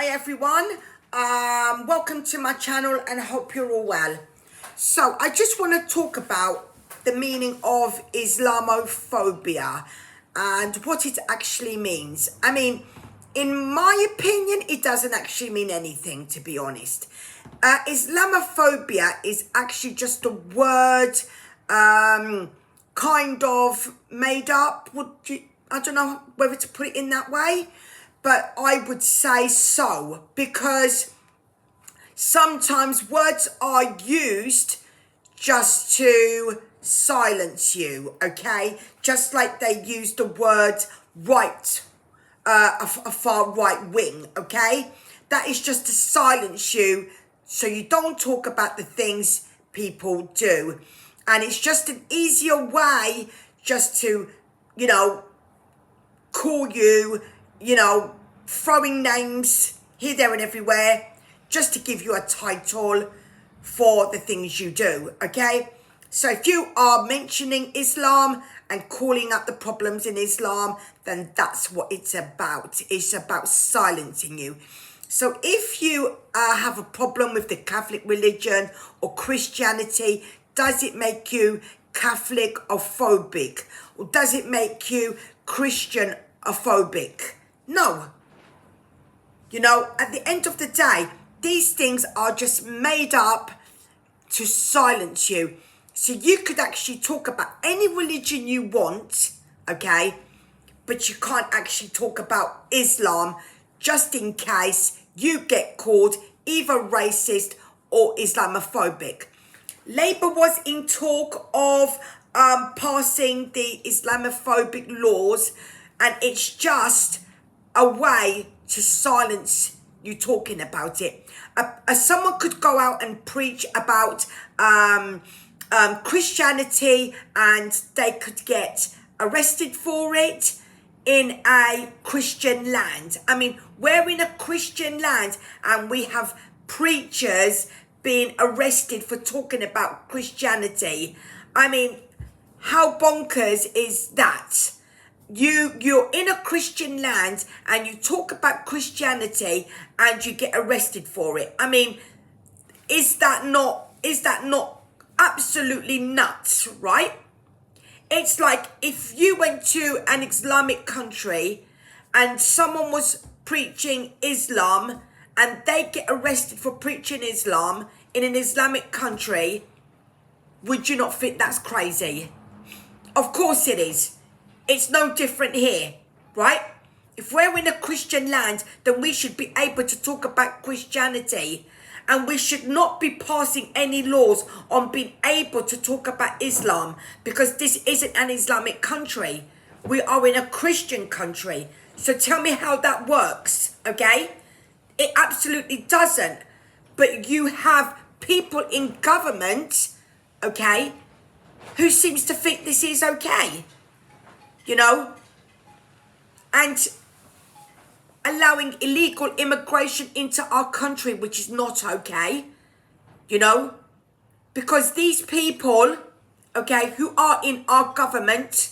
Hi everyone, welcome to my channel and I hope you're all well. So I just want to talk about the meaning of Islamophobia and what it actually means. I mean, in my opinion, it doesn't actually mean anything, to be honest. Islamophobia is actually just a word kind of made up. I don't know whether to put it in that way, but I would say so, because sometimes words are used just to silence you, okay? Just like they use the word right, a far right wing, okay? That is just to silence you so you don't talk about the things people do. And it's just an easier way just to, call you, throwing names here, there and everywhere, just to give you a title for the things you do, okay? So if you are mentioning Islam and calling out the problems in Islam, then that's what it's about. It's about silencing you. So if you have a problem with the Catholic religion or Christianity, does it make you Catholic or phobic? Or does it make you Christian phobic? No. At the end of the day, these things are just made up to silence you. So you could actually talk about any religion you want, okay? But you can't actually talk about Islam just in case you get called either racist or Islamophobic. Labour was in talk of passing the Islamophobic laws, and it's just a way to silence you talking about it. Someone could go out and preach about Christianity and they could get arrested for it in a Christian land. I mean, we're in a Christian land and we have preachers being arrested for talking about Christianity. I mean, how bonkers is that? You're in a Christian land and you talk about Christianity and you get arrested for it. I mean, is that not absolutely nuts, right? It's like if you went to an Islamic country and someone was preaching Islam and they get arrested for preaching Islam in an Islamic country, would you not think that's crazy? Of course it is. It's no different here, right? If we're in a Christian land, then we should be able to talk about Christianity, and we should not be passing any laws on being able to talk about Islam, because this isn't an Islamic country. We are in a Christian country. So tell me how that works, okay? It absolutely doesn't. But you have people in government, okay, who seems to think this is okay, and allowing illegal immigration into our country, which is not okay, because these people, okay, who are in our government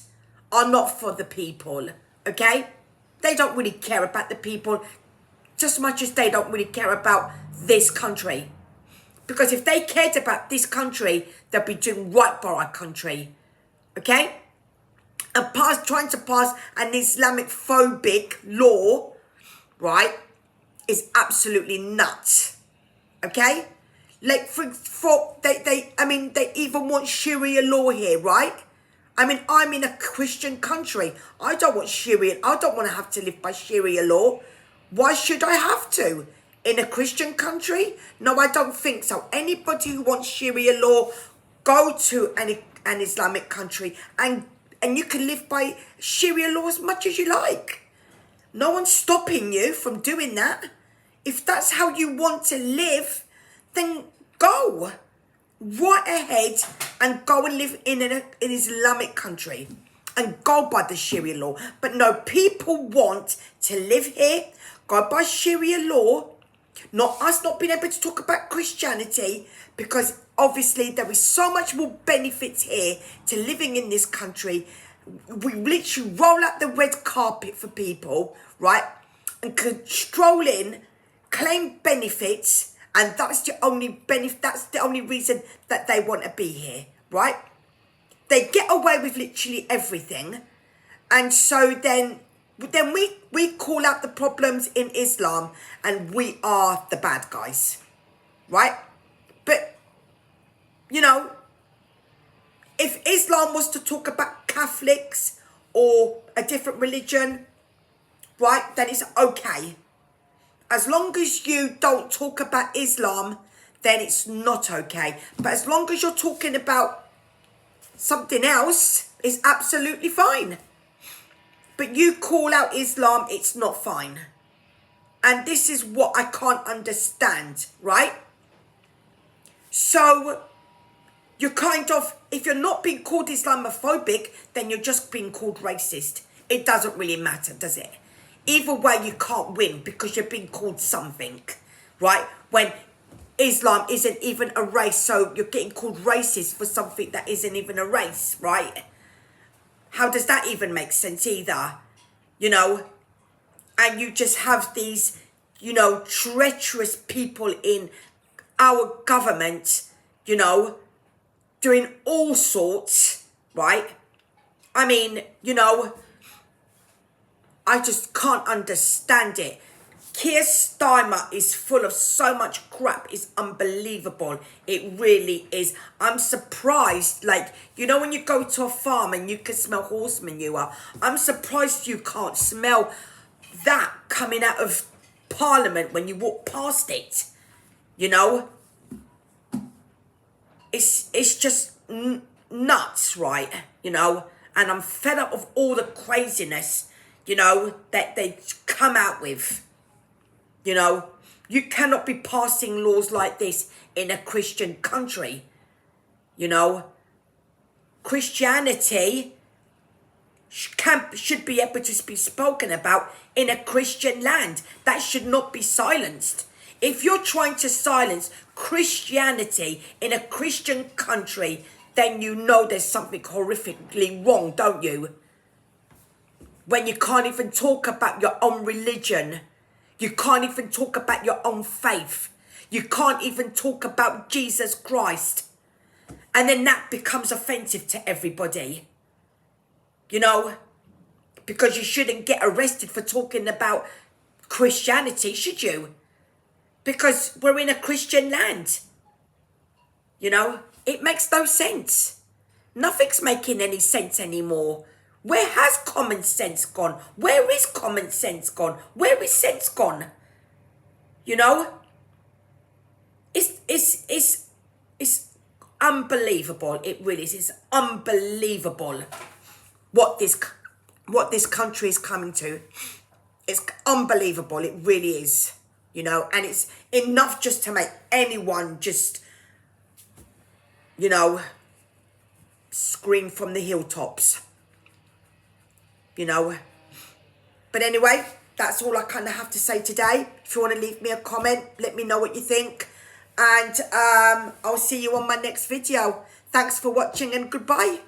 are not for the people, okay? They don't really care about the people just as much as they don't really care about this country. Because if they cared about this country, they'd be doing right by our country, okay? And trying to pass an Islamic phobic law, right, is absolutely nuts, okay? Like they even want Sharia law here, right? I mean, I'm in a Christian country. I don't want Sharia. I don't want to have to live by Sharia law. Why should I have to? In a Christian country? No, I don't think so. Anybody who wants Sharia law, go to an Islamic country and you can live by Sharia law as much as you like. No one's stopping you from doing that. If that's how you want to live, then go right ahead and go and live in an Islamic country and go by the Sharia law. But no, people want to live here, go by Sharia law, not us not being able to talk about Christianity, because obviously there is so much more benefits here to living in this country. We literally roll out the red carpet for people, right? And can stroll in claim benefits, and that's the only benefit, that's the only reason that they want to be here, right? They get away with literally everything, and so then we call out the problems in Islam, and we are the bad guys, right? But, you know, if Islam was to talk about Catholics or a different religion, right, then it's okay. As long as you don't talk about Islam, then it's not okay. But as long as you're talking about something else, it's absolutely fine. But you call out Islam, it's not fine. And this is what I can't understand, right? So, you're kind of, if you're not being called Islamophobic, then you're just being called racist. It doesn't really matter, does it? Either way, you can't win because you're being called something, right? When Islam isn't even a race, so you're getting called racist for something that isn't even a race, right? How does that even make sense either? You know? And you just have these, you know, treacherous people in our government, you know, doing all sorts, right? I mean, you know, I just can't understand it. Keir Starmer is full of so much crap. It's unbelievable. It really is. I'm surprised. Like, you know when you go to a farm and you can smell horse manure? I'm surprised you can't smell that coming out of Parliament when you walk past it. You know? It's just nuts, right? You know? And I'm fed up of all the craziness, you know, that they come out with. You know, you cannot be passing laws like this in a Christian country. You know, Christianity should be able to be spoken about in a Christian land. That should not be silenced. If you're trying to silence Christianity in a Christian country, then you know there's something horrifically wrong, don't you? When you can't even talk about your own religion. You can't even talk about your own faith. You can't even talk about Jesus Christ. And then that becomes offensive to everybody. You know? Because you shouldn't get arrested for talking about Christianity, should you? Because we're in a Christian land. You know? It makes no sense. Nothing's making any sense anymore. Where has common sense gone? Where is common sense gone? Where is sense gone? You know? It's unbelievable. It really is. It's unbelievable what this country is coming to. It's unbelievable. It really is. You know? And it's enough just to make anyone just, you know, scream from the hilltops. You know, but anyway, that's all I kind of have to say today. If you want to leave me a comment, let me know what you think. And I'll see you on my next video. Thanks for watching and goodbye.